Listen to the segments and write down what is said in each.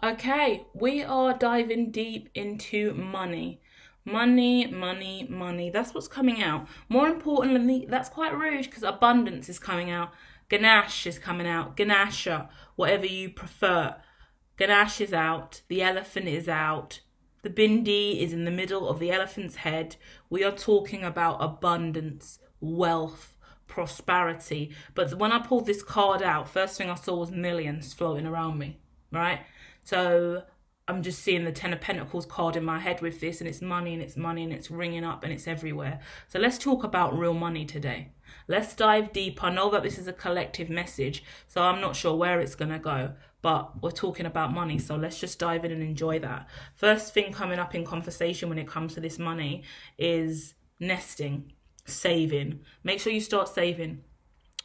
Okay, we are diving deep into money. Money, money, money. That's what's coming out. More importantly, that's quite rude because abundance is coming out. Ganache is coming out. Ganasha, whatever you prefer. Ganache is out. The elephant is out. The bindi is in the middle of the elephant's head. We are talking about abundance, wealth, prosperity. But when I pulled this card out, first thing I saw was millions floating around me, right? So I'm just seeing the Ten of Pentacles card in my head with this, and it's money and it's money and it's ringing up and it's everywhere. So let's talk about real money today. Let's dive deep. I know that this is a collective message, so I'm not sure where it's going to go, but we're talking about money, so let's just dive in and enjoy that. First thing coming up in conversation when it comes to this money is nesting, saving. Make sure you start saving.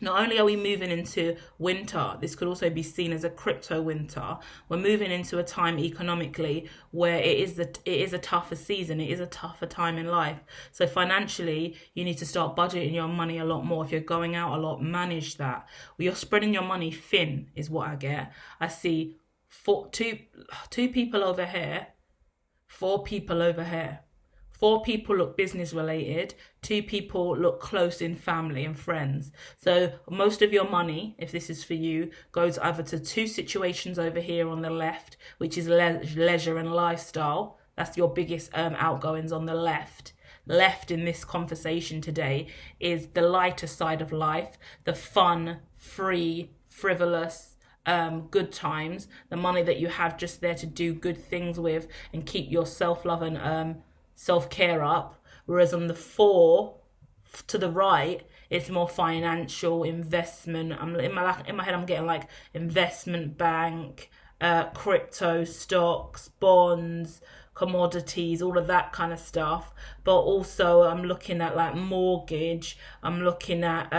Not only are we moving into winter, this could also be seen as a crypto winter. We're moving into a time economically where it is a tougher season, it is a tougher time in life. So financially, you need to start budgeting your money a lot more. If you're going out a lot, manage that. Well, you're spreading your money thin, is what I get. I see two people over here, four people over here. Four people look business related, two people look close in family and friends. So most of your money, if this is for you, goes either to two situations over here on the left, which is leisure and lifestyle. That's your biggest outgoings on the left. Left in this conversation today is the lighter side of life, the fun, free, frivolous, good times, the money that you have just there to do good things with and keep your self-love and self-care up. Whereas on the four to the right, it's more financial investment. I'm in my head I'm getting like investment bank, crypto, stocks, bonds, commodities, all of that kind of stuff. But also I'm looking at like mortgage, I'm looking at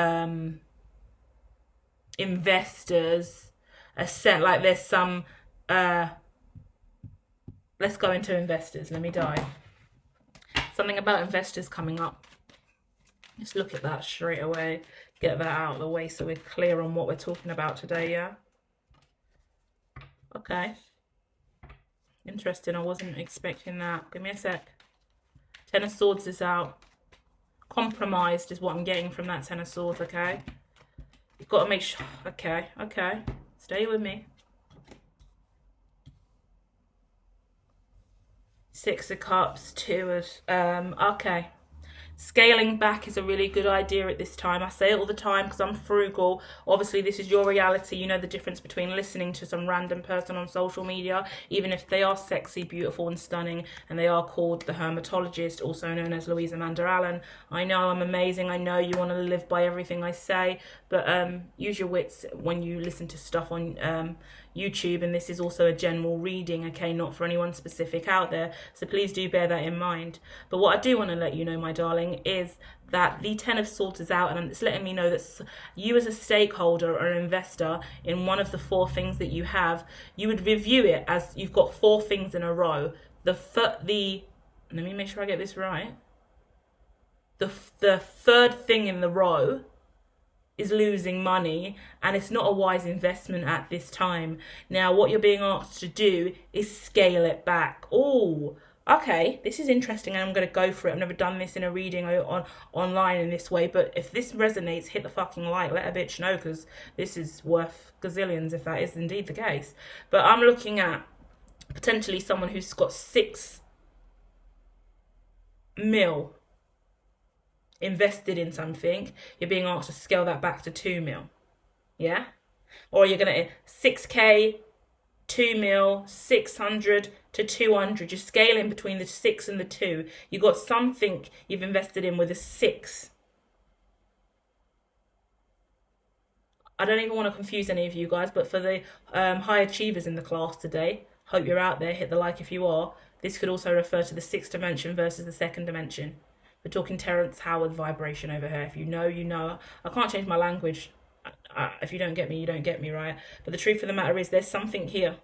investors, a set like there's some let's go into investors. Let me dive. Something about investors coming up. Let's look at that straight away. Get that out of the way so we're clear on what we're talking about today, yeah? Okay. Interesting. I wasn't expecting that. Give me a sec. Ten of Swords is out. Compromised is what I'm getting from that Ten of Swords, okay? You've got to make sure. Okay. Stay with me. Six of Cups, two of, okay. Scaling back is a really good idea at this time. I say it all the time because I'm frugal. Obviously, this is your reality. You know the difference between listening to some random person on social media, even if they are sexy, beautiful, and stunning, and they are called the Hermitologist, also known as Louise Amanda Allen. I know I'm amazing. I know you want to live by everything I say, but use your wits when you listen to stuff on YouTube, and this is also a general reading, okay, not for anyone specific out there, so please do bear that in mind. But what I do want to let you know, my darling, is that the Ten of Swords is out, and it's letting me know that you as a stakeholder or an investor in one of the four things that you have, you would review it as you've got four things in a row. Let me make sure I get this right. The third thing in the row is losing money, and it's not a wise investment at this time. Now what you're being asked to do is scale it back. Oh, okay, this is interesting, and I'm going to go for it. I've never done this in a reading or online in this way, but if this resonates, hit the fucking like, let a bitch know, because this is worth gazillions if that is indeed the case. But I'm looking at potentially someone who's got 6 mil invested in something. You're being asked to scale that back to 2 mil, yeah? Or you're gonna 6k, 2 mil, 600 to 200. You're scaling between the 6 and the 2. You got something you've invested in with a 6. I don't even want to confuse any of you guys, but for the high achievers in the class today, hope you're out there. Hit the like if you are. This could also refer to the 6th dimension versus the 2nd dimension. We're talking Terrence Howard vibration over here. If you know, you know. I can't change my language. If you don't get me, you don't get me, right? But the truth of the matter is there's something here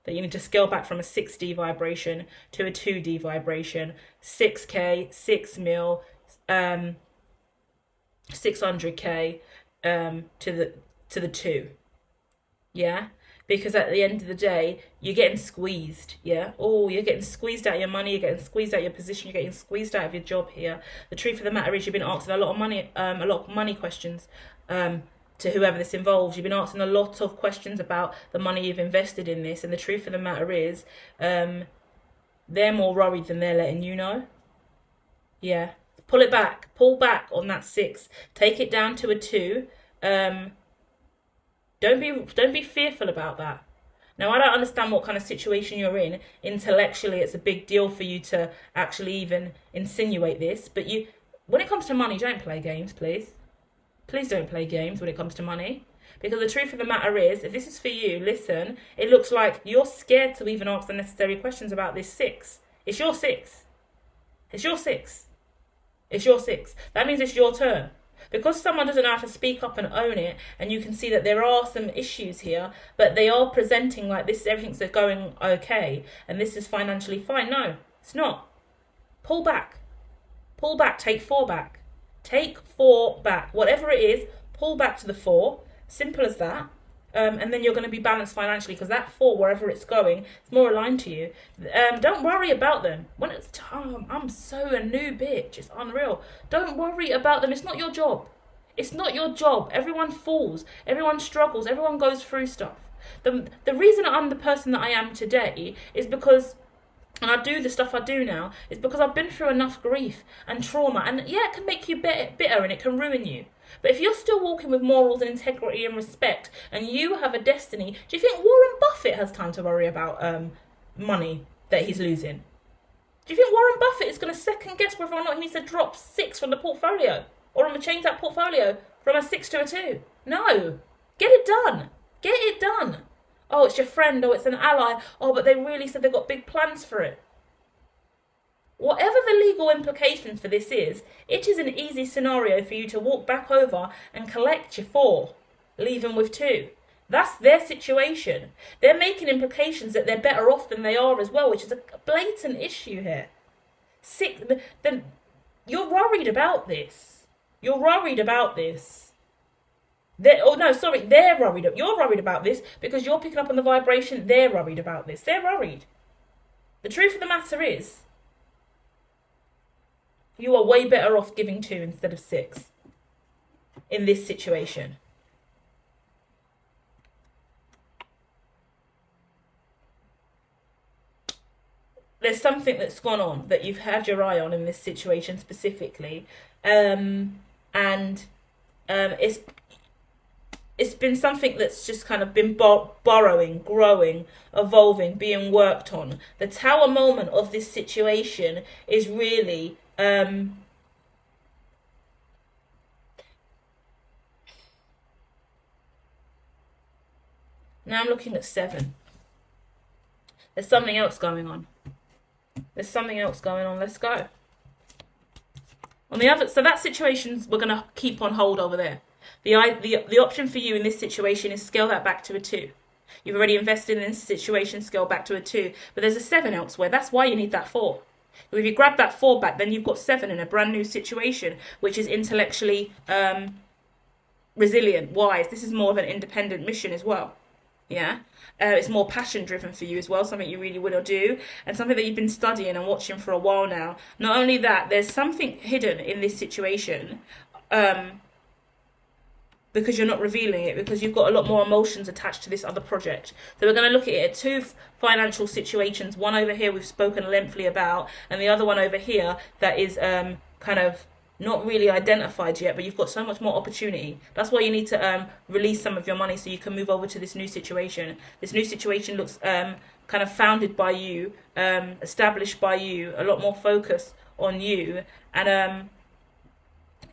that you need to scale back from a 6D vibration to a 2D vibration. 6k, 6 mil, 600k to the 2. Yeah? Because at the end of the day, you're getting squeezed, yeah? Oh, you're getting squeezed out of your money, you're getting squeezed out of your position, you're getting squeezed out of your job here. The truth of the matter is you've been asking a lot of money questions to whoever this involves. You've been asking a lot of questions about the money you've invested in this, and the truth of the matter is they're more worried than they're letting you know. Yeah. Pull back on that 6. Take it down to a 2. Don't be fearful about that. Now, I don't understand what kind of situation you're in. Intellectually, it's a big deal for you to actually even insinuate this. But when it comes to money, don't play games, please. Please don't play games when it comes to money. Because the truth of the matter is, if this is for you, listen, it looks like you're scared to even ask the necessary questions about this 6. It's your 6. It's your 6. It's your 6. That means it's your turn. Because someone doesn't know how to speak up and own it, and you can see that there are some issues here, but they are presenting like this, everything's going okay, and this is financially fine. No, it's not. Pull back. Pull back. Take 4 back. Take 4 back. Whatever it is, pull back to the 4. Simple as that. And then you're going to be balanced financially, because that 4, wherever it's going, it's more aligned to you. Don't worry about them. When it's time, I'm so a new bitch. It's unreal. Don't worry about them. It's not your job. It's not your job. Everyone falls. Everyone struggles. Everyone goes through stuff. The reason I'm the person that I am today is because, and I do the stuff I do now, is because I've been through enough grief and trauma. And yeah, it can make you bitter and it can ruin you. But if you're still walking with morals and integrity and respect, and you have a destiny, do you think Warren Buffett has time to worry about money that he's losing? Do you think Warren Buffett is going to second guess whether or not he needs to drop 6 from the portfolio, or change that portfolio from a 6 to a 2? No. Get it done. Get it done. Oh, it's your friend. Oh, it's an ally. Oh, but they really said they've got big plans for it. Whatever the legal implications for this is, it is an easy scenario for you to walk back over and collect your 4, leaving with 2. That's their situation. They're making implications that they're better off than they are as well, which is a blatant issue here. You're worried about this. You're worried about this. They're worried. You're worried about this because you're picking up on the vibration. They're worried about this. They're worried. The truth of the matter is, you are way better off giving 2 instead of 6 in this situation. There's something that's gone on that you've had your eye on in this situation specifically, and it's been something that's just kind of been borrowing, growing, evolving, being worked on. The tower moment of this situation is really now I'm looking at 7. There's something else going on. There's something else going on. Let's go. On the other, so that situation we're going to keep on hold over there. The option for you in this situation is scale that back to a 2. You've already invested in this situation, scale back to a 2. But there's a 7 elsewhere. That's why you need that 4. So if you grab that 4 back, then you've got 7 in a brand new situation, which is intellectually resilient, wise. This is more of an independent mission as well. Yeah, it's more passion driven for you as well, something you really want to do, and something that you've been studying and watching for a while now. Not only that, there's something hidden in this situation, because you're not revealing it, because you've got a lot more emotions attached to this other project. So we're going to look at it at 2 financial situations. One over here we've spoken lengthily about, and the other one over here that is kind of not really identified yet, but you've got so much more opportunity. That's why you need to release some of your money so you can move over to this new situation. This new situation looks kind of founded by you, established by you, a lot more focus on you, and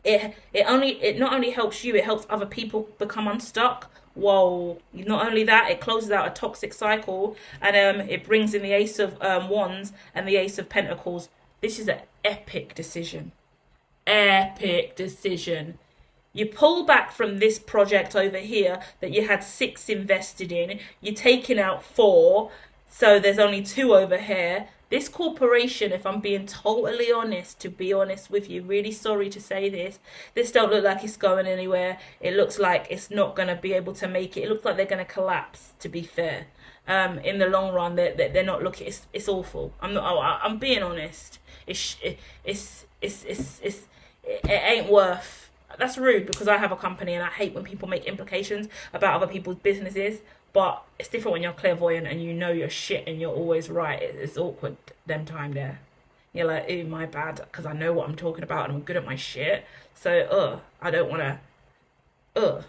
it not only helps you, it helps other people become unstuck. Whoa! Not only that, it closes out a toxic cycle, and it brings in the Ace of Wands and the Ace of Pentacles. This is an epic decision. Epic decision. You pull back from this project over here that you had 6 invested in. You're taking out 4, so there's only 2 over here. This corporation, if I'm being totally honest, to be honest with you, really sorry to say this don't look like it's going anywhere. It looks like it's not going to be able to make it. It looks like they're going to collapse, to be fair. In the long run, they're not looking. It's awful. I'm being honest. It ain't worth. That's rude because I have a company and I hate when people make implications about other people's businesses. But it's different when you're clairvoyant and you know your shit and you're always right. It's awkward them time there. You're like, ooh, my bad, because I know what I'm talking about and I'm good at my shit. So, I don't want to,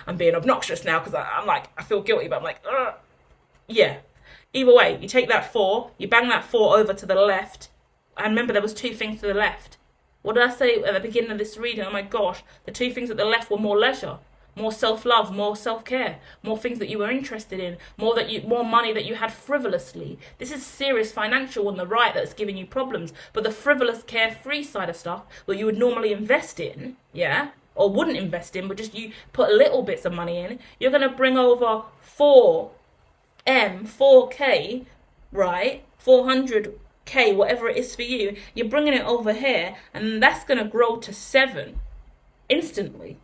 I'm being obnoxious now because I'm like, I feel guilty, but I'm like, yeah. Either way, you take that 4, you bang that 4 over to the left. And remember, there was 2 things to the left. What did I say at the beginning of this reading? Oh my gosh, the 2 things at the left were more leisure. More self-love, more self-care, more things that you were interested in, more money that you had frivolously. This is serious financial on the right that's giving you problems. But the frivolous, carefree side of stuff that you would normally invest in, yeah, or wouldn't invest in, but just you put little bits of money in, you're going to bring over 4K, right, 400K, whatever it is for you, you're bringing it over here, and that's going to grow to 7 instantly.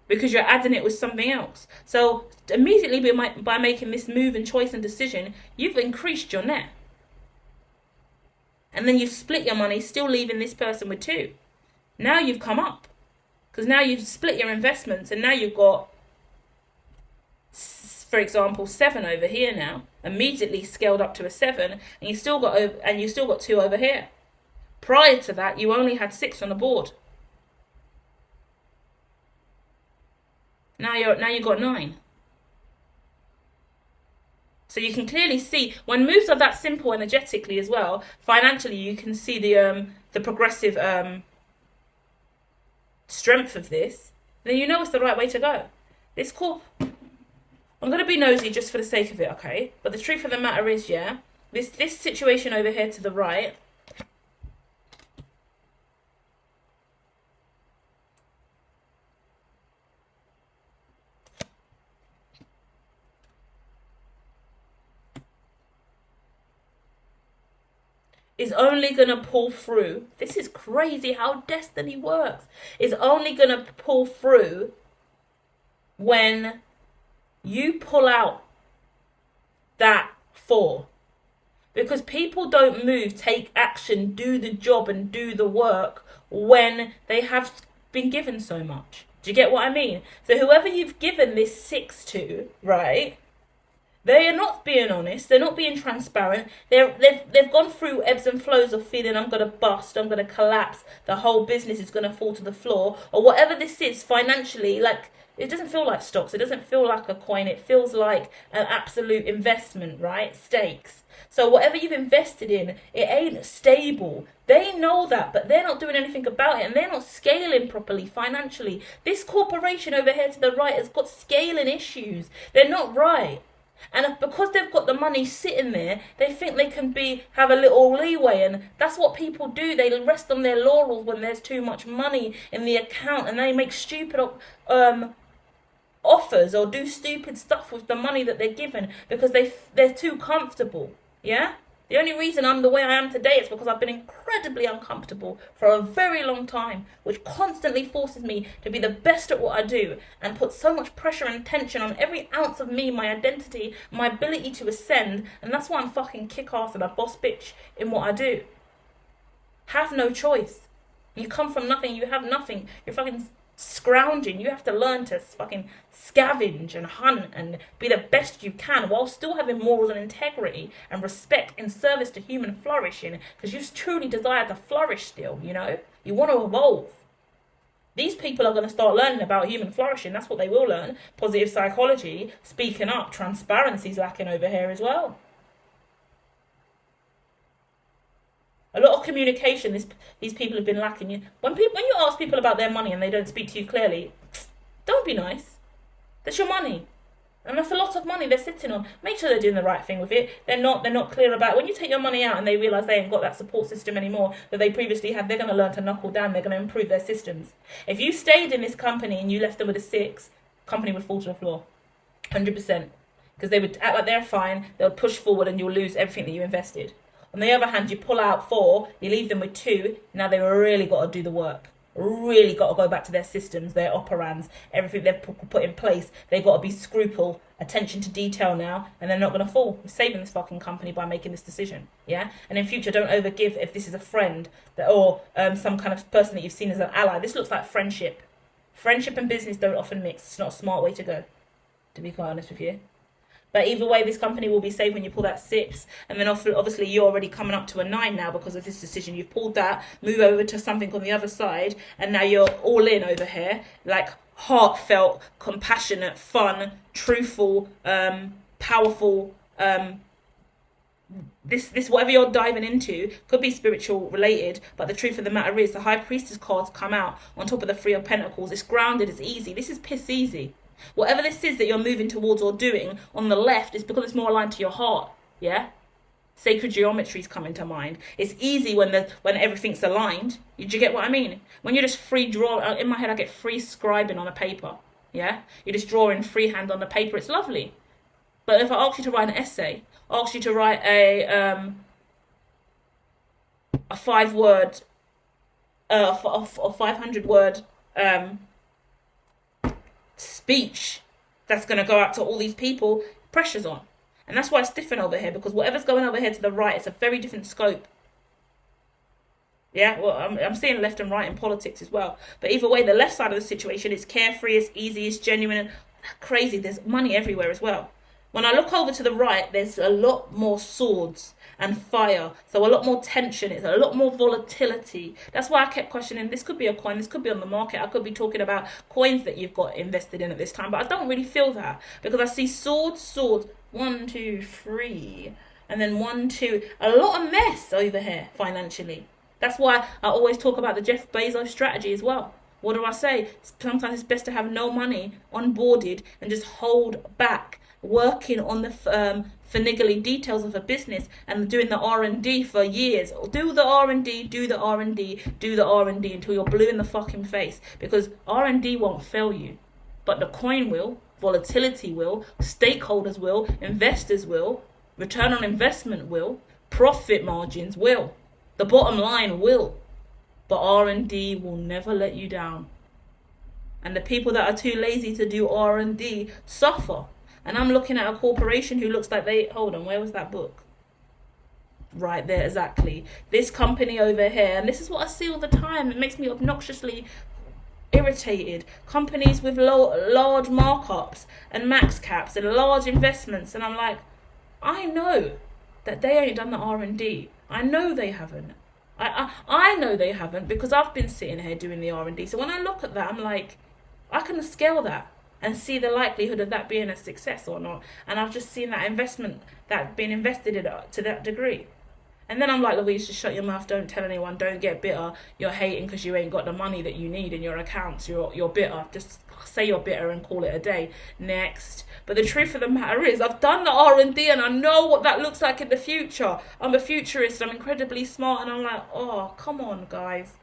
Because you're adding it with something else. So immediately by making this move and choice and decision, you've increased your net. And then you've split your money, still leaving this person with 2. Now you've come up. Because now you've split your investments and now you've got, for example, 7 over here now. Immediately scaled up to a 7 and you still got 2 over here. Prior to that, you only had 6 on the board. Now you've got 9. So you can clearly see when moves are that simple energetically as well. Financially, you can see the progressive strength of this. Then you know it's the right way to go. This I'm going to be nosy just for the sake of it, okay? But the truth of the matter is, yeah, this situation over here to the right. Is only going to pull through. This is crazy how destiny works. Is only going to pull through when you pull out that 4. Because people don't move, take action, do the job and do the work when they have been given so much. Do you get what I mean? So whoever you've given this 6 to, right? They are not being honest. They're not being transparent. They've gone through ebbs and flows of feeling I'm going to bust, I'm going to collapse, the whole business is going to fall to the floor, or whatever this is financially. Like, it doesn't feel like stocks. It doesn't feel like a coin. It feels like an absolute investment, right? Stakes. So whatever you've invested in, it ain't stable. They know that, but they're not doing anything about it, and they're not scaling properly financially. This corporation over here to the right has got scaling issues. They're not right. And because they've got the money sitting there, they think they can have a little leeway. And that's what people do. They rest on their laurels when there's too much money in the account. And they make stupid offers or do stupid stuff with the money that they're given because they're too comfortable. Yeah? The only reason I'm the way I am today is because I've been incredibly uncomfortable for a very long time, which constantly forces me to be the best at what I do and puts so much pressure and tension on every ounce of me, my identity, my ability to ascend, and that's why I'm fucking kick-ass and a boss bitch in what I do. Have no choice. You come from nothing, you have nothing. You're fucking scrounging. You have to learn to fucking scavenge and hunt and be the best you can while still having morals and integrity and respect in service to human flourishing, because you truly desire to flourish still, you know? You want to evolve. These people are going to start learning about human flourishing. That's what they will learn. Positive psychology, speaking up, transparency's lacking over here as well. A lot of communication these people have been lacking. When you ask people about their money and they don't speak to you clearly, don't be nice. That's your money. And that's a lot of money they're sitting on. Make sure they're doing the right thing with it. They're not clear about it. When you take your money out and they realise they ain't got that support system anymore that they previously had, they're going to learn to knuckle down. They're going to improve their systems. If you stayed in this company and you left them with a 6, company would fall to the floor. 100%. Because they would act like they're fine. They'll push forward and you'll lose everything that you invested. On the other hand, you pull out 4, you leave them with 2. Now they've really got to do the work. Really got to go back to their systems, their operands, everything they've put in place. They've got to be scruple, attention to detail now, and they're not going to fall. We're saving this fucking company by making this decision, yeah? And in future, don't overgive if this is a friend or some kind of person that you've seen as an ally. This looks like friendship. Friendship and business don't often mix. It's not a smart way to go, to be quite honest with you. But either way, this company will be saved when you pull that 6. And then obviously you're already coming up to a 9 now because of this decision. You've pulled that, move over to something on the other side. And now you're all in over here. Like heartfelt, compassionate, fun, truthful, powerful. This whatever you're diving into could be spiritual related. But the truth of the matter is the High Priestess cards come out on top of the 3 of Pentacles. It's grounded. It's easy. This is piss easy. Whatever this is that you're moving towards or doing on the left is because it's more aligned to your heart, yeah? Sacred geometries come into mind. It's easy when everything's aligned. Do you get what I mean? When you're just free draw, in my head I get free scribing on a paper, yeah? You're just drawing freehand on the paper. It's lovely. But if I ask you to write an essay, ask you to write a 5-word, a 500-word speech that's going to go out to all these people, pressure's on. And that's why it's different over here, because whatever's going over here to the right, it's a very different scope. Yeah, well, I'm seeing left and right in politics as well. But either way, the left side of the situation is carefree, it's easy, it's genuine, crazy. There's money everywhere as well. When I look over to the right, there's a lot more swords and fire. So a lot more tension. It's a lot more volatility. That's why I kept questioning, this could be a coin. This could be on the market. I could be talking about coins that you've got invested in at this time. But I don't really feel that. Because I see swords. 1, 2, 3. And then 1, 2. A lot of mess over here financially. That's why I always talk about the Jeff Bezos strategy as well. What do I say? Sometimes it's best to have no money onboarded and just hold back, working on the finagly details of a business and doing the R&D for years. Do the R&D, do the R&D, do the R&D until you're blue in the fucking face. Because R&D won't fail you. But the coin will, volatility will, stakeholders will, investors will, return on investment will, profit margins will, the bottom line will. But R&D will never let you down. And the people that are too lazy to do R&D suffer. And I'm looking at a corporation who looks like they... Hold on, where was that book? Right there, exactly. This company over here, and this is what I see all the time. It makes me obnoxiously irritated. Companies with large markups and max caps and large investments. And I'm like, I know that they ain't done the R&D. I know they haven't. I know they haven't because I've been sitting here doing the R&D. So when I look at that, I'm like, I can scale that and see the likelihood of that being a success or not. And I've just seen that investment, that being invested in to that degree. And then I'm like, Louise, just shut your mouth, don't tell anyone, don't get bitter. You're hating because you ain't got the money that you need in your accounts. You're bitter. Just say you're bitter and call it a day. Next. But the truth of the matter is, I've done the R&D and I know what that looks like in the future. I'm a futurist, I'm incredibly smart, and I'm like, oh, come on, guys.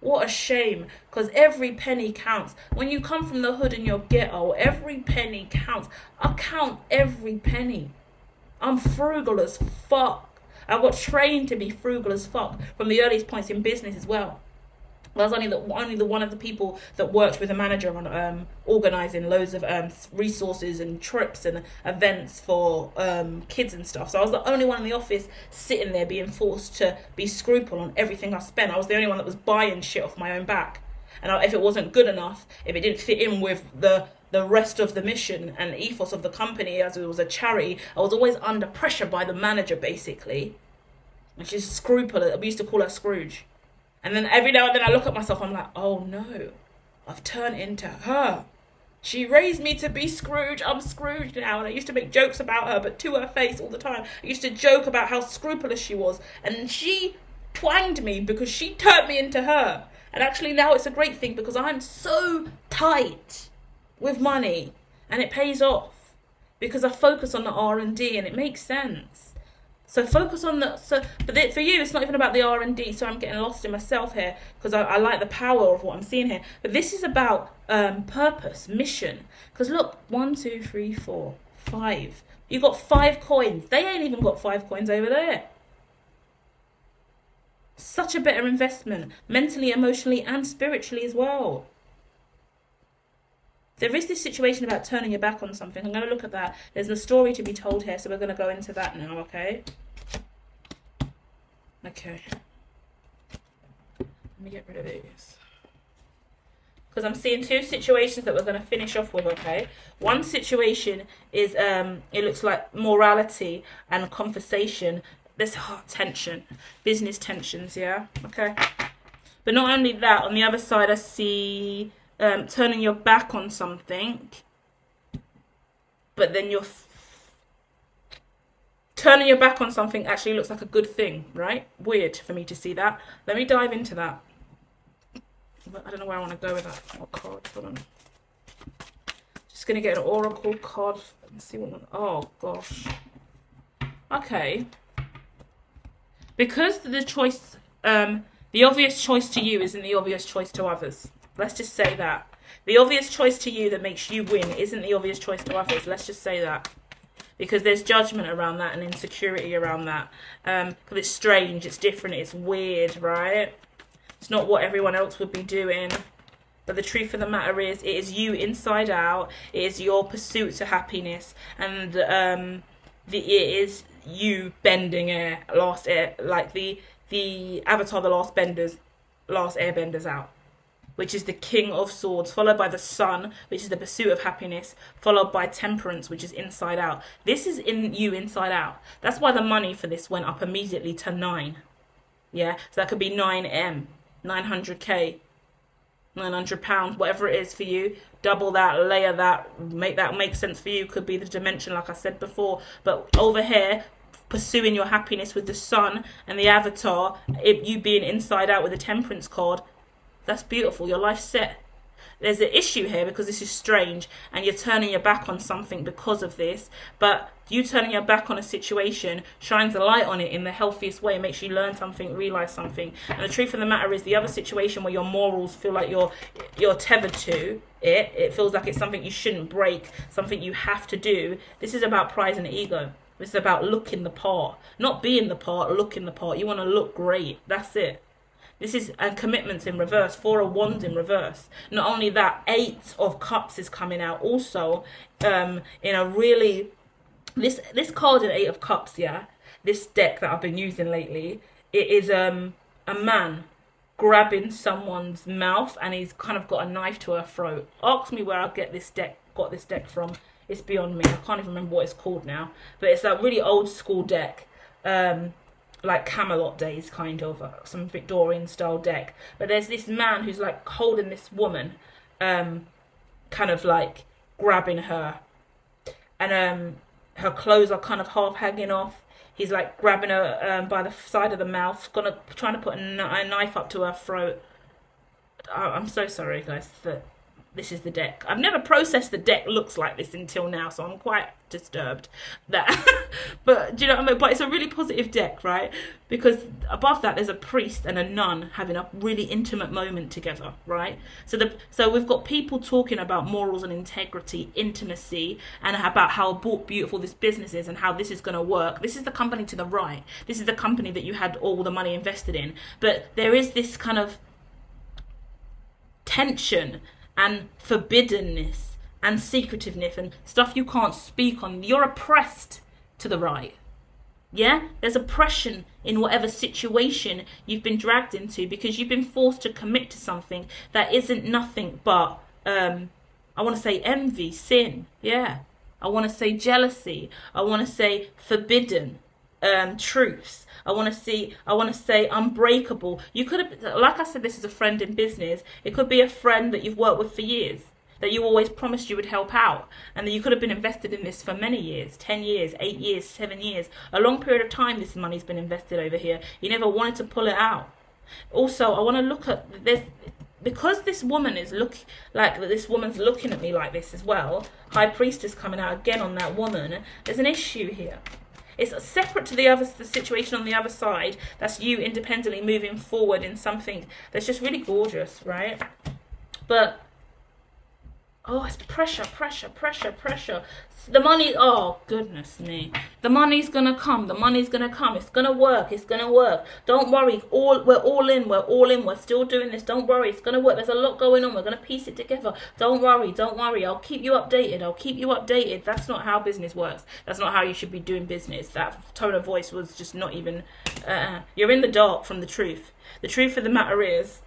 What a shame, because every penny counts. When you come from the hood and you're ghetto, every penny counts. I count every penny. I'm frugal as fuck. I got trained to be frugal as fuck from the earliest points in business as well. I was only the one of the people that worked with a manager on organising loads of resources and trips and events for kids and stuff. So I was the only one in the office sitting there being forced to be scruple on everything I spent. I was the only one that was buying shit off my own back. And if it wasn't good enough, if it didn't fit in with the rest of the mission and ethos of the company, as it was a charity, I was always under pressure by the manager, basically. And she's scruple. We used to call her Scrooge. And then every now and then I look at myself, I'm like, oh no, I've turned into her. She raised me to be Scrooge. I'm Scrooge now. And I used to make jokes about her, but to her face all the time. I used to joke about how scrupulous she was. And she twanged me because she turned me into her. And actually now it's a great thing because I'm so tight with money. And it pays off because I focus on the R&D and it makes sense. So focus on but for you, it's not even about the R&D. So I'm getting lost in myself here because I like the power of what I'm seeing here. But this is about purpose, mission. Because look, 1, 2, 3, 4, 5. You got 5 coins. They ain't even got 5 coins over there. Such a better investment, mentally, emotionally, and spiritually as well. There is this situation about turning your back on something. I'm going to look at that. There's a story to be told here, so we're going to go into that now, okay? Okay. Let me get rid of these. Because I'm seeing two situations that we're going to finish off with, okay? One situation is, it looks like morality and conversation. There's tension, business tensions, yeah? Okay. But not only that, on the other side, I see turning your back on something, but then you're turning your back on something actually looks like a good thing, right? Weird for me to see that. Let me dive into that. I don't know where I want to go with that. What card? Hold on. Just going to get an oracle card and see what one. Oh, gosh. Okay. Because the choice, the obvious choice to you isn't the obvious choice to others. Let's just say that. The obvious choice to you that makes you win isn't the obvious choice to others. Let's just say that. Because there's judgment around that and insecurity around that. Because it's strange, it's different, it's weird, right? It's not what everyone else would be doing. But the truth of the matter is, it is you inside out. It is your pursuit to happiness. And it is you bending air, last air, like the Avatar, the last airbenders out, which is the King of Swords, followed by the Sun, which is the pursuit of happiness, followed by Temperance, which is inside out. This is in you inside out. That's why the money for this went up immediately to 9. Yeah, so that could be 9M, 900K, £900, whatever it is for you. Double that, layer that, make sense for you. Could be the dimension, like I said before. But over here, pursuing your happiness with the Sun and the Avatar, you being inside out with the Temperance card, that's beautiful. Your life's set. There's an issue here because this is strange and you're turning your back on something because of this. But you turning your back on a situation shines a light on it in the healthiest way. It makes you learn something, realize something. And the truth of the matter is, the other situation where your morals feel like you're tethered to it feels like it's something you shouldn't break, something you have to do. This is about pride and ego. This is about looking the part, not being the part, looking the part. You want to look great. That's it. This is commitments in reverse, 4 of Wands in reverse. Not only that, 8 of Cups is coming out also in a really, this card in 8 of Cups, yeah, this deck that I've been using lately, it is a man grabbing someone's mouth and he's kind of got a knife to her throat. Ask me where I got this deck from. It's beyond me. I can't even remember what it's called now. But it's a really old school deck. Like Camelot days, kind of some Victorian style deck. But there's this man who's like holding this woman, kind of like grabbing her, and her clothes are kind of half hanging off. He's like grabbing her by the side of the mouth, trying to put a knife up to her throat. I'm so sorry, guys, that this is the deck. I've never processed the deck looks like this until now, so I'm quite disturbed that but do you know what I mean? But it's a really positive deck, right? Because above that there's a priest and a nun having a really intimate moment together, right? So we've got people talking about morals and integrity, intimacy, and about how beautiful this business is and how this is going to work. This is the company to the right. This is the company that you had all the money invested in. But there is this kind of tension and forbiddenness and secretiveness and stuff you can't speak on. You're oppressed to the right. Yeah? There's oppression in whatever situation you've been dragged into because you've been forced to commit to something that isn't nothing but, I want to say envy, sin. Yeah. I want to say jealousy. I want to say forbidden truths. I want to say unbreakable. You could have, like I said, this is a friend in business. It could be a friend that you've worked with for years, that you always promised you would help out, and that you could have been invested in this for many years, 10 years, 8 years, 7 years, a long period of time this money's been invested over here. You never wanted to pull it out. Also, I want to look at this, because this woman is this woman's looking at me like this as well. High Priestess coming out again on that woman. There's an issue here. It's separate to the situation on the other side. That's you independently moving forward in something that's just really gorgeous, right? But Oh, it's pressure, pressure, pressure, pressure. The money, oh, goodness me. The money's gonna come. The money's gonna come. It's gonna work. It's gonna work. Don't worry. We're all in. We're all in. We're still doing this. Don't worry. It's gonna work. There's a lot going on. We're gonna piece it together. Don't worry. Don't worry. I'll keep you updated. I'll keep you updated. That's not how business works. That's not how you should be doing business. That tone of voice was just not even, you're in the dark from the truth. The truth of the matter is,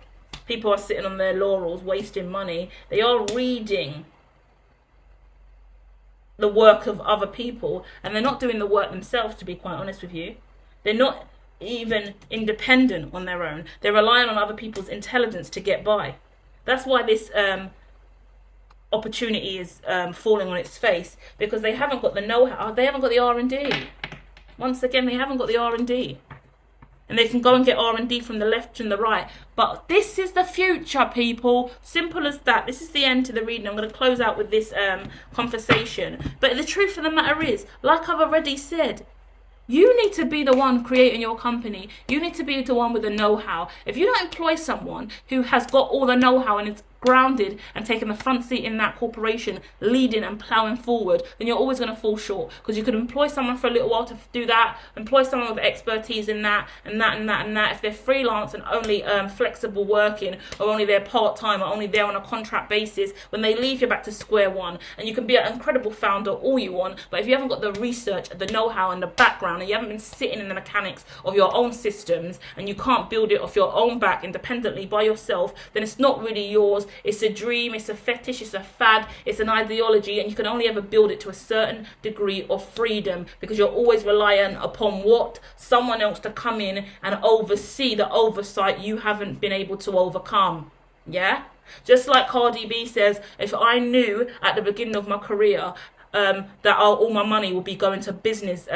people are sitting on their laurels, wasting money. They are reading the work of other people, and they're not doing the work themselves, to be quite honest with you. They're not even independent on their own. They're relying on other people's intelligence to get by. That's why this opportunity is falling on its face, because they haven't got the know-how. They haven't got the R&D. Once again, they haven't got the R&D. And they can go and get R&D from the left and the right. But this is the future, people. Simple as that. This is the end to the reading. I'm going to close out with this conversation. But the truth of the matter is, like I've already said, you need to be the one creating your company. You need to be the one with the know-how. If you don't employ someone who has got all the know-how and is grounded and taking the front seat in that corporation, leading and ploughing forward, then you're always going to fall short. Because you could employ someone for a little while to do that, employ someone with expertise in that, and that, and that, and that. If they're freelance and only flexible working, or only they're part-time, or only they're on a contract basis, when they leave, you're back to square one. And you can be an incredible founder all you want, but if you haven't got the research, the know-how, and the background, and you haven't been sitting in the mechanics of your own systems, and you can't build it off your own back independently by yourself, then it's not really yours. It's a dream, it's a fetish, it's a fad, it's an ideology, and you can only ever build it to a certain degree of freedom, because you're always reliant upon what? Someone else to come in and oversee the oversight you haven't been able to overcome. Yeah? Just like Cardi B says, if I knew at the beginning of my career that all my money would be going to business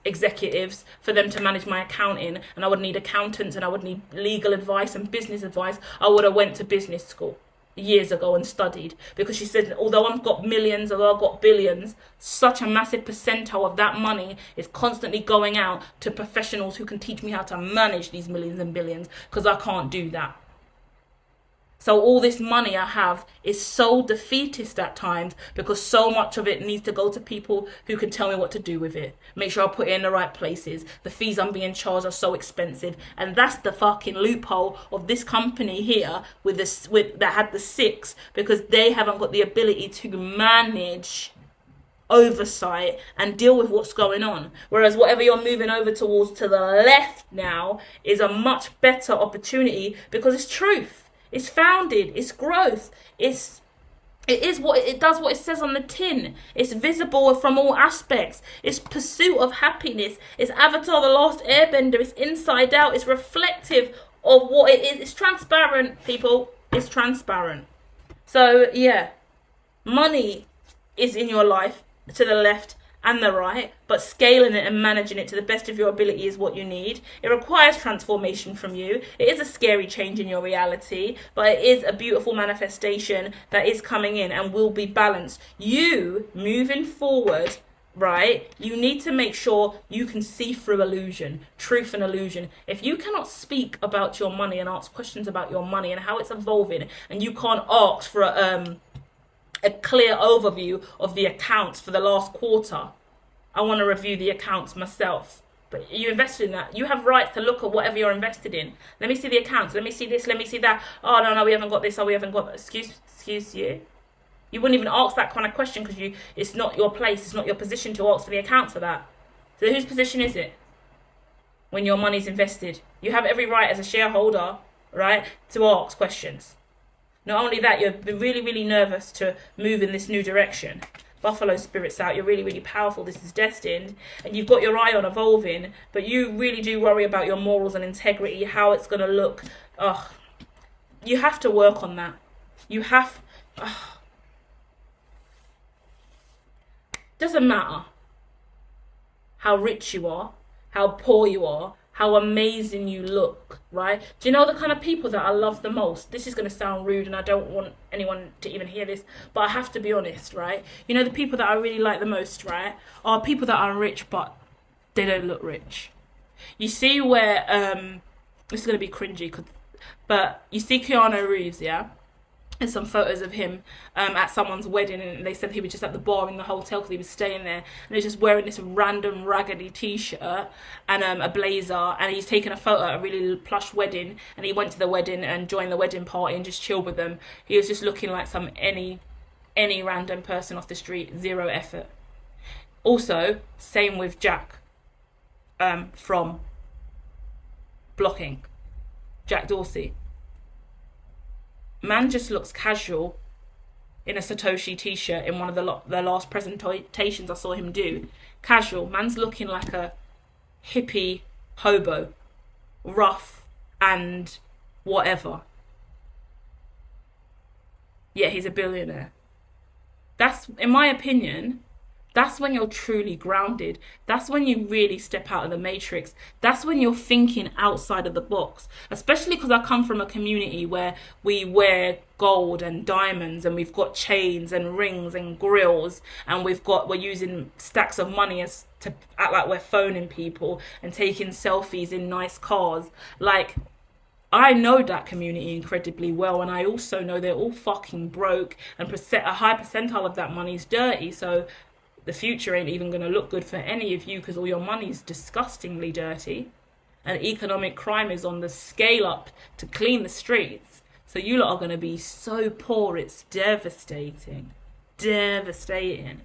executives for them to manage my accounting, and I would need accountants, and I would need legal advice and business advice, I would have went to business school years ago and studied. Because she said, although I've got millions, although I've got billions, such a massive percentile of that money is constantly going out to professionals who can teach me how to manage these millions and billions, because I can't do that. So all this money I have is so defeatist at times, because so much of it needs to go to people who can tell me what to do with it. Make sure I put it in the right places. The fees I'm being charged are so expensive. And that's the fucking loophole of this company here that had the 6, because they haven't got the ability to manage oversight and deal with what's going on. Whereas whatever you're moving over towards to the left now is a much better opportunity, because it's truth. It's founded, it's growth, it does what it says on the tin. It's visible from all aspects. It's pursuit of happiness. It's Avatar the Last Airbender. It's inside out. It's reflective of what it is. It's transparent, people. It's transparent. So yeah, money is in your life to the left and the right, but scaling it and managing it to the best of your ability is what you need. It requires transformation from you. It is a scary change in your reality, but it is a beautiful manifestation that is coming in and will be balanced. You, moving forward, right, you need to make sure you can see through illusion, truth and illusion. If you cannot speak about your money and ask questions about your money and how it's evolving, and you can't ask for a clear overview of the accounts for the last quarter. I want to review the accounts myself. But you invested in that. You have rights to look at whatever you're invested in. Let me see the accounts. Let me see this. Let me see that. Oh, no, we haven't got this. Oh, we haven't got that. Excuse you. You wouldn't even ask that kind of question, because it's not your place. It's not your position to ask for the accounts for that. So whose position is it when your money's invested? You have every right as a shareholder, right, to ask questions. Not only that, you're really, really nervous to move in this new direction. Buffalo spirit's out. You're really, really powerful. This is destined. And you've got your eye on evolving. But you really do worry about your morals and integrity, how it's going to look. Ugh. You have to work on that. You have... Doesn't matter how rich you are, how poor you are, how amazing you look, right? Do you know the kind of people that I love the most? This is going to sound rude, and I don't want anyone to even hear this, but I have to be honest, right? You know the people that I really like the most, right, are people that are rich, but they don't look rich. You see where, this is going to be cringy, but you see Keanu Reeves, yeah? There's some photos of him at someone's wedding, and they said he was just at the bar in the hotel because he was staying there, and he's just wearing this random raggedy t-shirt and a blazer, and he's taken a photo at a really plush wedding, and he went to the wedding and joined the wedding party and just chilled with them. He was just looking like any random person off the street, zero effort. Also, same with Jack from Blocking, Jack Dorsey. Man just looks casual in a Satoshi t-shirt in one of the last presentations I saw him do. Casual. Man's looking like a hippie hobo. Rough and whatever. Yeah, he's a billionaire. That's, in my opinion, that's when you're truly grounded. That's when you really step out of the matrix. That's when you're thinking outside of the box. Especially because I come from a community where we wear gold and diamonds, and we've got chains and rings and grills, and we're using stacks of money as to act like we're phoning people and taking selfies in nice cars. Like, I know that community incredibly well, and I also know they're all fucking broke, and a high percentile of that money's dirty. So the future ain't even going to look good for any of you because all your money's disgustingly dirty, and economic crime is on the scale up to clean the streets. So you lot are going to be so poor, it's devastating. Devastating.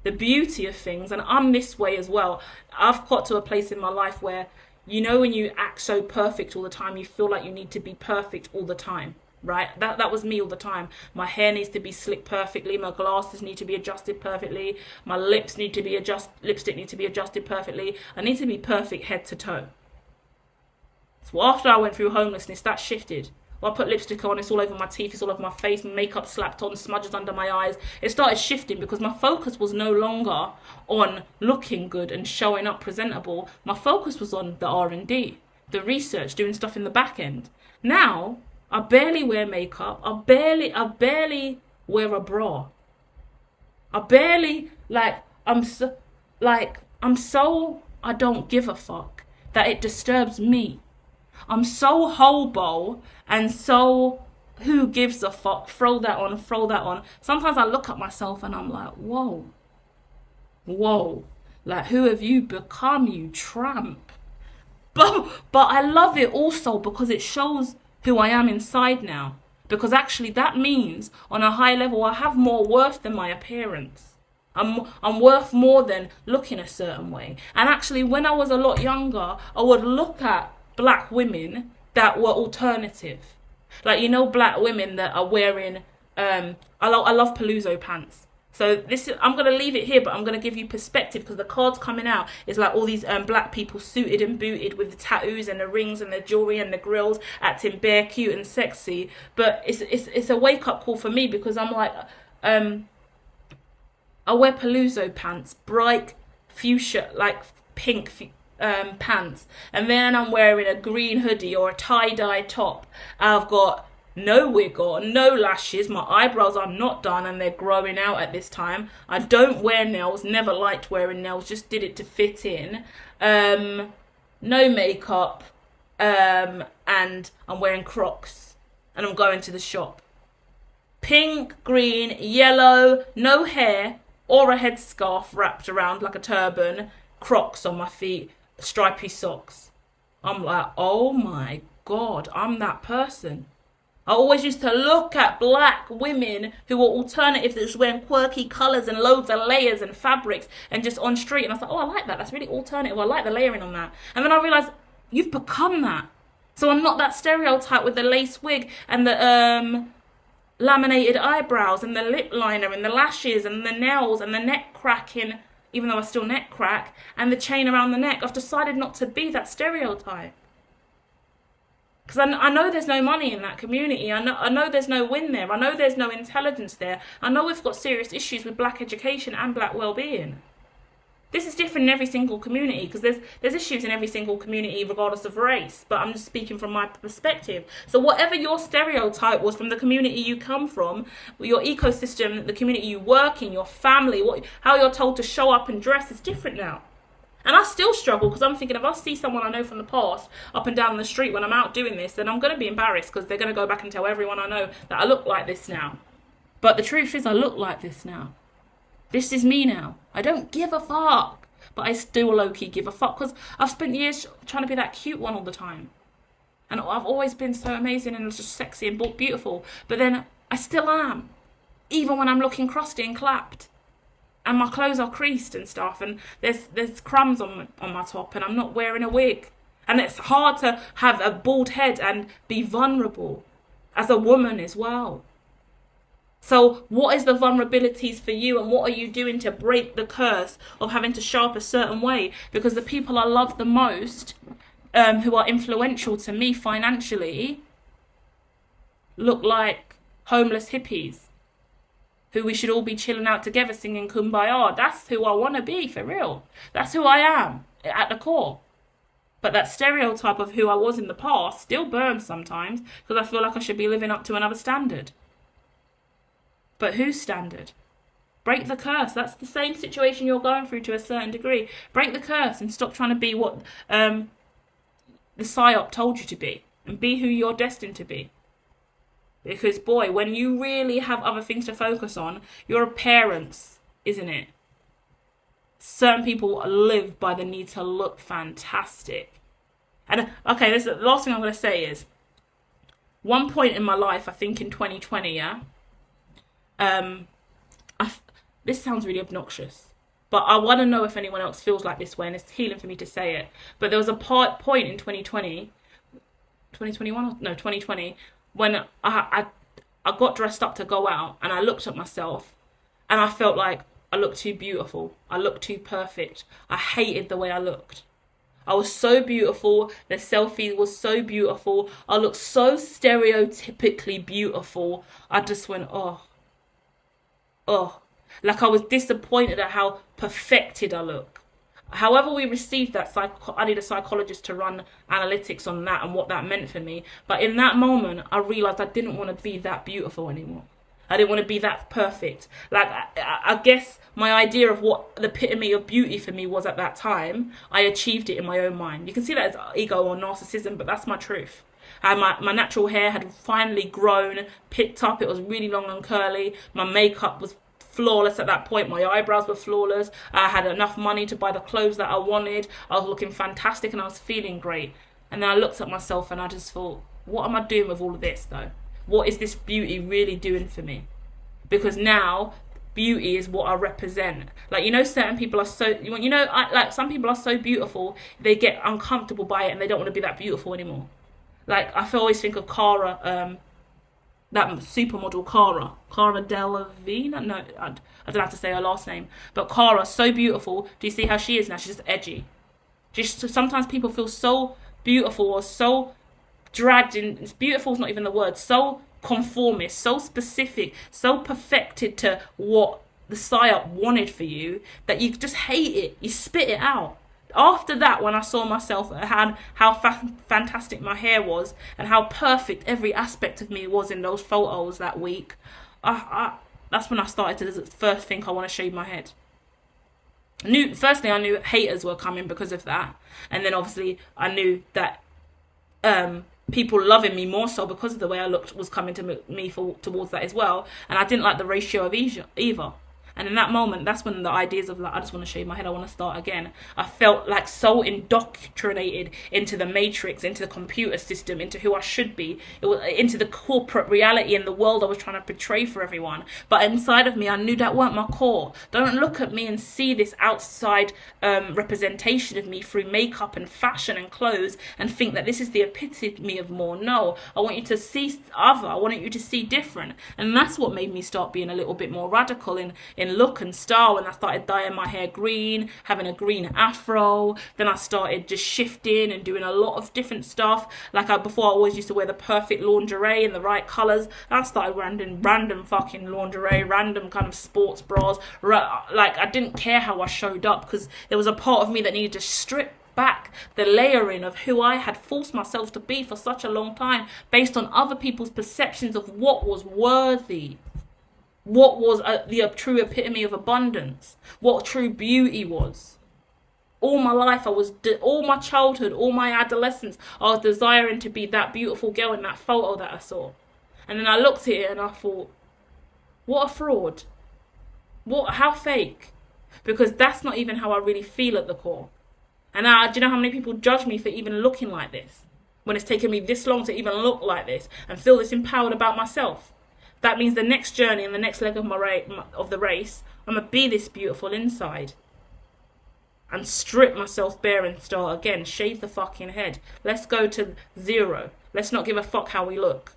The beauty of things, and I'm this way as well, I've got to a place in my life where, you know, when you act so perfect all the time, you feel like you need to be perfect all the time. Right? That was me all the time. My hair needs to be slicked perfectly. My glasses need to be adjusted perfectly. My lipstick needs to be adjusted perfectly. I need to be perfect head to toe. So after I went through homelessness, that shifted. Well, I put lipstick on, it's all over my teeth, it's all over my face, makeup slapped on, smudges under my eyes. It started shifting because my focus was no longer on looking good and showing up presentable. My focus was on the R&D, the research, doing stuff in the back end. Now, I barely wear makeup. I barely wear a bra. I don't give a fuck that it disturbs me. I'm so hobo and so who gives a fuck, throw that on. Sometimes I look at myself and I'm like, whoa, like who have you become, you tramp? But I love it also because it shows who I am inside now. Because actually that means on a high level I have more worth than my appearance. I'm worth more than looking a certain way. And actually when I was a lot younger, I would look at black women that were alternative. Like, you know, black women that are wearing I love palazzo pants. So I'm going to leave it here, but I'm going to give you perspective because the cards coming out is like all these black people suited and booted with the tattoos and the rings and the jewelry and the grills, acting bare cute and sexy. But it's a wake up call for me because I'm like, I wear palazzo pants, bright fuchsia, like pink pants, and then I'm wearing a green hoodie or a tie-dye top. I've got no wig on, no lashes, my eyebrows are not done and they're growing out at this time. I don't wear nails, never liked wearing nails, just did it to fit in. No makeup, and I'm wearing Crocs and I'm going to the shop. Pink, green, yellow, no hair or a headscarf wrapped around like a turban, Crocs on my feet, stripy socks. I'm like, oh my God, I'm that person. I always used to look at black women who were alternative, that was wearing quirky colours and loads of layers and fabrics and just on street. And I was like, oh, I like that. That's really alternative. I like the layering on that. And then I realised, you've become that. So I'm not that stereotype with the lace wig and the laminated eyebrows and the lip liner and the lashes and the nails and the neck cracking, even though I still neck crack, and the chain around the neck. I've decided not to be that stereotype. Because I know there's no money in that community. I know there's no win there. I know there's no intelligence there. I know we've got serious issues with black education and black well-being. This is different in every single community because there's issues in every single community regardless of race. But I'm just speaking from my perspective. So whatever your stereotype was from the community you come from, your ecosystem, the community you work in, your family, how you're told to show up and dress is different now. And I still struggle because I'm thinking if I see someone I know from the past up and down the street when I'm out doing this, then I'm going to be embarrassed because they're going to go back and tell everyone I know that I look like this now. But the truth is I look like this now. This is me now. I don't give a fuck. But I still low-key give a fuck because I've spent years trying to be that cute one all the time. And I've always been so amazing and just sexy and beautiful. But then I still am. Even when I'm looking crusty and clapped. And my clothes are creased and stuff, and there's crumbs on my top, and I'm not wearing a wig. And it's hard to have a bald head and be vulnerable as a woman as well. So what is the vulnerabilities for you, and what are you doing to break the curse of having to show up a certain way? Because the people I love the most, who are influential to me financially, look like homeless hippies. Who we should all be chilling out together singing Kumbaya. That's who I want to be, for real. That's who I am, at the core. But that stereotype of who I was in the past still burns sometimes, because I feel like I should be living up to another standard. But whose standard? Break the curse. That's the same situation you're going through to a certain degree. Break the curse and stop trying to be what the psyop told you to be. And be who you're destined to be. Because, boy, when you really have other things to focus on, your appearance, isn't it? Certain people live by the need to look fantastic. And, okay, this the last thing I'm going to say is, one point in my life, I think in 2020, yeah, this sounds really obnoxious, but I want to know if anyone else feels like this way, and it's healing for me to say it. But there was a point in 2020, when I got dressed up to go out, and I looked at myself and I felt like I looked too beautiful. I looked too perfect. I hated the way I looked. I was so beautiful. The selfie was so beautiful. I looked so stereotypically beautiful. I just went, oh. Like I was disappointed at how perfected I look. However we received that, I need a psychologist to run analytics on that and what that meant for me. But in that moment, I realised I didn't want to be that beautiful anymore. I didn't want to be that perfect. Like, I guess my idea of what the epitome of beauty for me was at that time, I achieved it in my own mind. You can see that as ego or narcissism, but that's my truth. And my natural hair had finally grown, picked up. It was really long and curly. My makeup was flawless at that point. My eyebrows were flawless. I had enough money to buy the clothes that I wanted. I was looking fantastic and I was feeling great. And then I looked at myself and I just thought, what am I doing with all of this though? What is this beauty really doing for me? Because now beauty is what I represent. Like, you know, certain people are so, you know, like some people are so beautiful, they get uncomfortable by it and they don't want to be that beautiful anymore. Like, I always think of Cara, that supermodel Cara Delevingne. No, I don't have to say her last name. But Cara, so beautiful. Do you see how she is now? She's just edgy. Just sometimes people feel so beautiful or so dragged in. Beautiful is not even the word. So conformist, so specific, so perfected to what the psyop wanted for you that you just hate it. You spit it out. After that, when I saw myself, how fantastic my hair was and how perfect every aspect of me was in those photos that week, that's when I started to first think I want to shave my head. Firstly, I knew haters were coming because of that. And then obviously I knew that people loving me more so because of the way I looked was coming to me towards that as well. And I didn't like the ratio of either. And in that moment, that's when the ideas of like, I just want to shave my head, I want to start again. I felt like so indoctrinated into the matrix, into the computer system, into who I should be. It was into the corporate reality and the world I was trying to portray for everyone. But inside of me, I knew that weren't my core. Don't look at me and see this outside representation of me through makeup and fashion and clothes and think that this is the epitome of more. No, I want you to see other. I wanted you to see different. And that's what made me start being a little bit more radical in look and style. When I started dyeing my hair green, having a green afro, then I started just shifting and doing a lot of different stuff. Like before I always used to wear the perfect lingerie in the right colours. I started wearing random fucking lingerie, random kind of sports bras. Like I didn't care how I showed up because there was a part of me that needed to strip back the layering of who I had forced myself to be for such a long time based on other people's perceptions of what was worthy. What was the true epitome of abundance, what true beauty was. all my life, all my childhood, all my adolescence, I was desiring to be that beautiful girl in that photo that I saw. And then I looked at it and I thought, what a fraud. How fake? Because that's not even how I really feel at the core. And do you know how many people judge me for even looking like this? When it's taken me this long to even look like this and feel this empowered about myself. That means the next journey and the next leg of the race, I'm going to be this beautiful inside. And strip myself bare and start again. Shave the fucking head. Let's go to 0. Let's not give a fuck how we look.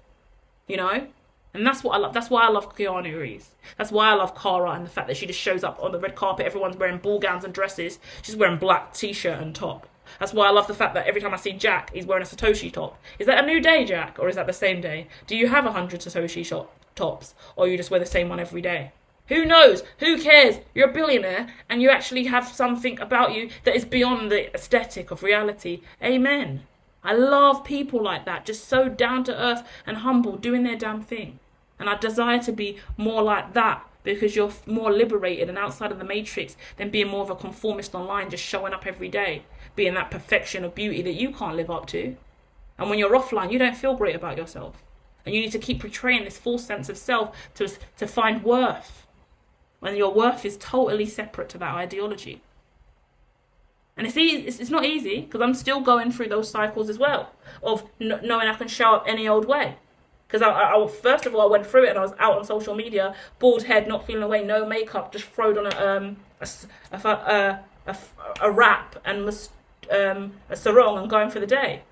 You know? And that's what I love. That's why I love Keanu Reeves. That's why I love Cara and the fact that she just shows up on the red carpet. Everyone's wearing ball gowns and dresses. She's wearing black t-shirt and top. That's why I love the fact that every time I see Jack, he's wearing a Satoshi top. Is that a new day, Jack? Or is that the same day? Do you have 100 Satoshi tops? Or you just wear the same one every day? Who knows? Who cares? You're a billionaire and you actually have something about you that is beyond the aesthetic of reality. Amen. I love people like that, just so down to earth and humble, doing their damn thing. And I desire to be more like that because you're more liberated and outside of the matrix than being more of a conformist online, just showing up every day, being that perfection of beauty that you can't live up to. And when you're offline, you don't feel great about yourself. And you need to keep portraying this false sense of self to find worth. When your worth is totally separate to that ideology. And it's not easy, because I'm still going through those cycles as well, of knowing I can show up any old way. Because I first of all, I went through it and I was out on social media, bald head, not feeling away, no makeup, just throwed on a wrap and a sarong and going for the day.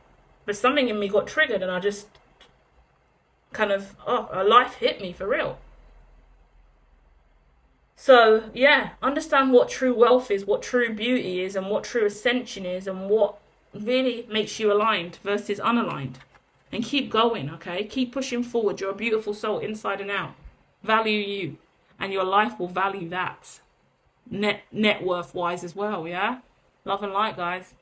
But something in me got triggered and I just kind of, a life hit me for real. So, yeah, understand what true wealth is, what true beauty is, and what true ascension is, and what really makes you aligned versus unaligned. And keep going, okay? Keep pushing forward. You're a beautiful soul inside and out. Value you. And your life will value that. Net worth-wise as well, yeah? Love and light, guys.